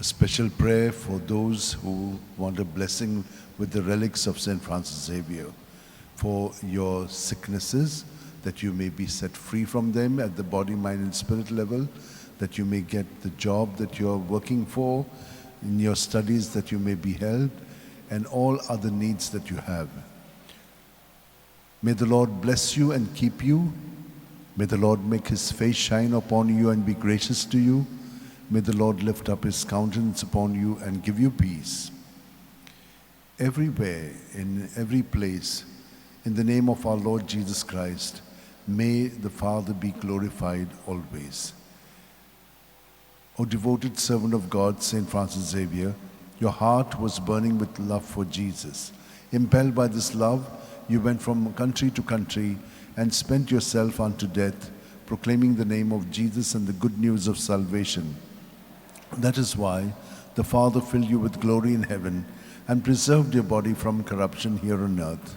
A special prayer for those who want a blessing with the relics of St. Francis Xavier, for your sicknesses, that you may be set free from them at the body, mind, and spirit level, that you may get the job that you are working for, in your studies that you may be helped, and all other needs that you have. May the Lord bless you and keep you. May the Lord make his face shine upon you and be gracious to you. May the Lord lift up his countenance upon you and give you peace. Everywhere, in every place, in the name of our Lord Jesus Christ, may the Father be glorified always. O devoted servant of God, St. Francis Xavier, your heart was burning with love for Jesus. Impelled by this love, you went from country to country and spent yourself unto death, proclaiming the name of Jesus and the good news of salvation. That is why the Father filled you with glory in heaven and preserved your body from corruption here on earth.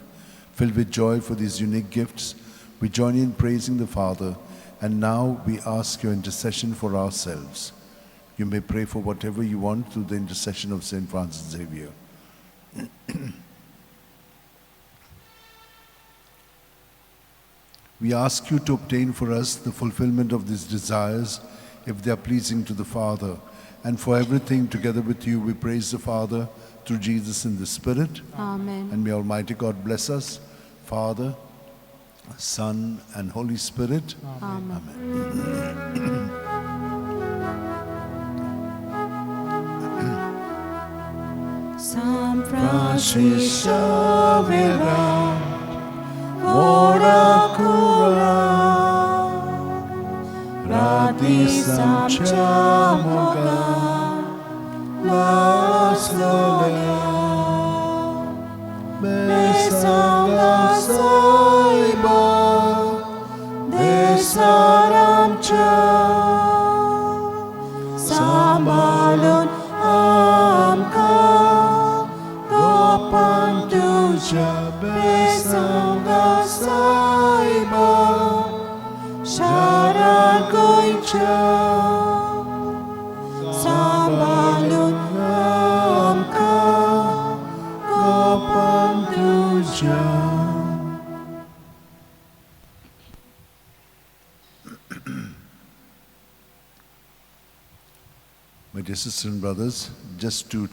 Filled with joy for these unique gifts, we join in praising the Father, and now we ask your intercession for ourselves. You may pray for whatever you want through the intercession of St. Francis Xavier. We ask you to obtain for us the fulfillment of these desires, if they are pleasing to the Father. And for everything, together with you, we praise the Father through Jesus in the Spirit. Amen. And may Almighty God bless us, Father, Son, and Holy Spirit. Amen. Amen. San Francis Xavier, ora cura, radi samchamoga, las gloria, besanga saiba, desaramcha, sambalun amka, gopan tuja, besanga saiba, sharan goicha, sambalun amka, gopan tuja. My dear sisters and brothers, just to